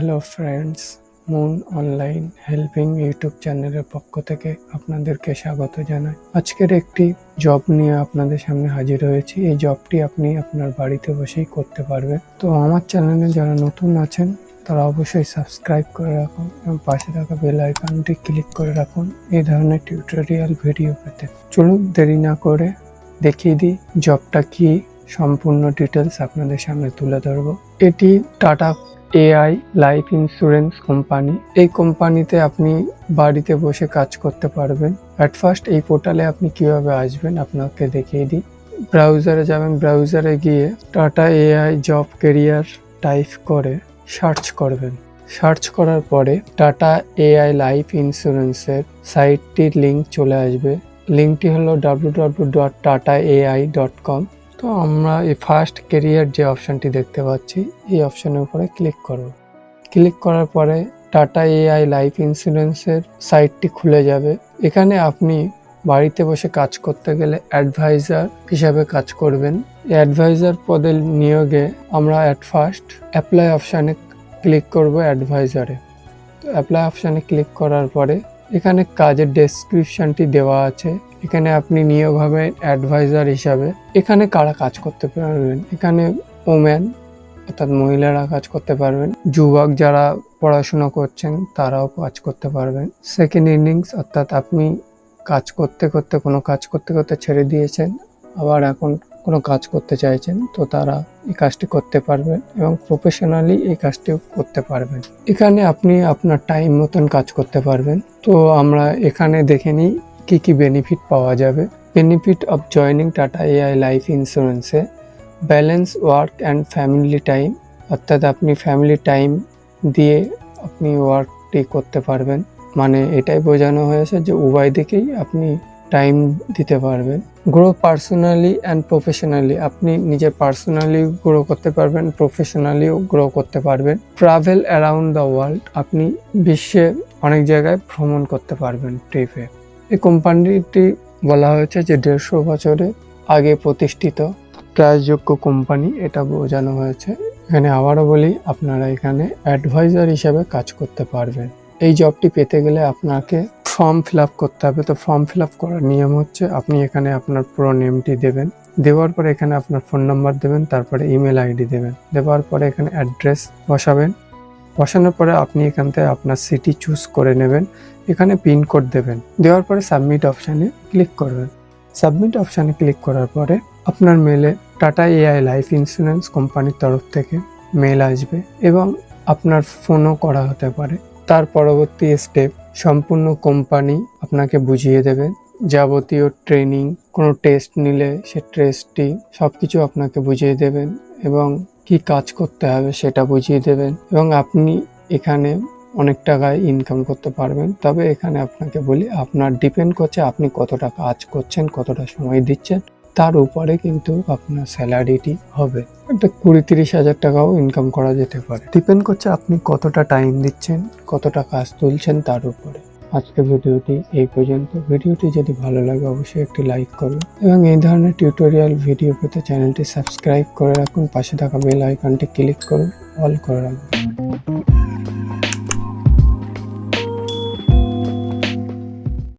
Hello friends, moon online helping YouTube চ্যানেলের পক্ষ থেকে আপনাদেরকে স্বাগত জানাই। আজকের একটি জব নিয়ে আপনাদের সামনে হাজির হয়েছি। এই জবটি আপনি আপনার বাড়িতে বসেই করতে পারবেন। তো আমার চ্যানেলে যারা নতুন আছেন তারা অবশ্যই সাবস্ক্রাইব করে রাখুন এবং পাশে থাকা বেল আইকনটি ক্লিক করে রাখুন এই ধরনের টিউটোরিয়াল ভিডিও পেতে। চলুন দেরি না করে দেখিয়ে দিই জবটা কি, সম্পূর্ণ ডিটেলস আপনাদের সামনে তুলে ধরবো। এটি tata AI life insurance company. এই কোম্পানিতে আপনি বাড়িতে বসে কাজ করতে পারবেন। অ্যাট ফার্স্ট এই পোর্টালে আপনি কিভাবে আসবেন আপনাকে দেখিয়ে দিই। ব্রাউজারে যাবেন, ব্রাউজারে গিয়ে tata AI job career type করে সার্চ করবেন। সার্চ করার পরে টাটা এআই লাইফ ইন্স্যুরেন্সের সাইটটির লিঙ্ক চলে আসবে। লিঙ্কটি হলো www.tataai.com। তো আমরা এই ফার্স্ট ক্যারিয়ার যে অপশনটি দেখতে পাচ্ছি এই অপশনের উপরে ক্লিক করব। ক্লিক করার পরে টাটা এআই লাইফ ইন্স্যুরেন্সের সাইটটি খুলে যাবে। এখানে আপনি বাড়িতে বসে কাজ করতে গেলে অ্যাডভাইজার হিসাবে কাজ করবেন। এই অ্যাডভাইজার পদে নিয়োগে আমরা অ্যাট ফার্স্ট অ্যাপ্লাই অপশানে ক্লিক করব অ্যাডভাইজারে। তো অ্যাপ্লাই অপশানে ক্লিক করার পরে এখানে কাজের ডেসক্রিপশনটি দেওয়া আছে। এখানে আপনি নিয়োগ হবেন অ্যাডভাইজার হিসাবে। এখানে কারা কাজ করতে পারবেন, এখানে ওমেন অর্থাৎ মহিলারা কাজ করতে পারবেন, যুবক যারা পড়াশোনা করছেন তারাও কাজ করতে পারবেন। সেকেন্ড ইনিংস অর্থাৎ আপনি কাজ করতে করতে ছেড়ে দিয়েছেন, আবার এখন কোনো কাজ করতে চাইছেন, তো তারা এই কাজটি করতে পারবেন এবং প্রফেশনালি এই কাজটিও করতে পারবেন। এখানে আপনি আপনার টাইম মতন কাজ করতে পারবেন। তো আমরা এখানে দেখে নিই কি কি বেনিফিট পাওয়া যাবে। Benefit of joining Tata AI life ইন্স্যুরেন্সে balance work and family time, অর্থাৎ আপনি ফ্যামিলি টাইম দিয়ে আপনি ওয়ার্কটি করতে পারবেন। মানে এটাই বোঝানো হয়েছে যে উভয় দিকেই আপনি টাইম দিতে পারবেন। গ্রো পার্সোনালি অ্যান্ড প্রফেশনালি, আপনি নিজের পার্সোনালি গ্রো করতে পারবেন, প্রফেশনালিও গ্রো করতে পারবেন। ট্রাভেল অ্যারাউন্ড দ্য ওয়ার্ল্ড, আপনি বিশ্বে অনেক জায়গায় ভ্রমণ করতে পারবেন ট্রিপে। এই কোম্পানিটি বলা হয়েছে যে 150 বছরে আগে প্রতিষ্ঠিত ট্রাস্টযোগ্য কোম্পানি, এটা বোঝানো হয়েছে। এখানে আবারও বলি, আপনারা এখানে অ্যাডভাইজার হিসাবে কাজ করতে পারবেন। এই জবটি পেতে গেলে আপনাকে ফর্ম ফিল আপ করতে হবে। তো ফর্ম ফিল আপ করার নিয়ম হচ্ছে আপনি এখানে আপনার পুরো নেমটি দেবেন, দেওয়ার পরে এখানে আপনার ফোন নাম্বার দেবেন, তারপরে ইমেল আইডি দেবেন, দেওয়ার পরে এখানে অ্যাড্রেস বসাবেন। বসানোর পরে আপনি এখান থেকে আপনার সিটি চুজ করে নেবেন, এখানে পিনকোড দেবেন, দেওয়ার পরে সাবমিট অপশানে ক্লিক করবেন। সাবমিট অপশানে ক্লিক করার পরে আপনার মেলে টাটা এআই লাইফ ইন্স্যুরেন্স কোম্পানির তরফ থেকে মেল আসবে এবং আপনার ফোনও করা হতে পারে। তার পরবর্তী স্টেপ সম্পূর্ণ কোম্পানি আপনাকে বুঝিয়ে দেবে। যাবতীয় ট্রেনিং, কোনো টেস্ট নিলে সে টেস্টটি সব কিছু আপনাকে বুঝিয়ে দেবেন এবং কি কাজ করতে হবে সেটা বুঝিয়ে দেবেন এবং আপনি এখানে অনেক টাকায় ইনকাম করতে পারবেন। তবে এখানে আপনাকে বলি, আপনার ডিপেন্ড করছে আপনি কতটা কাজ করছেন, কতটা সময় দিচ্ছেন, তার উপরে কিন্তু আপনার স্যালারিটি হবে। একটা 20-30 হাজার টাকাও ইনকাম করা যেতে পারে, ডিপেন্ড করছে আপনি কতটা টাইম দিচ্ছেন, কতটা কাজ তুলছেন তার উপরে। আজকের ভিডিওটি এই পর্যন্ত। ভিডিওটি যদি ভালো লাগে অবশ্যই একটি লাইক করুন এবং এই ধরনের টিউটোরিয়াল ভিডিও পেতে চ্যানেলটি সাবস্ক্রাইব করে রাখুন, পাশে থাকা বেল আইকনটি ক্লিক করুন, অল করে রাখুন।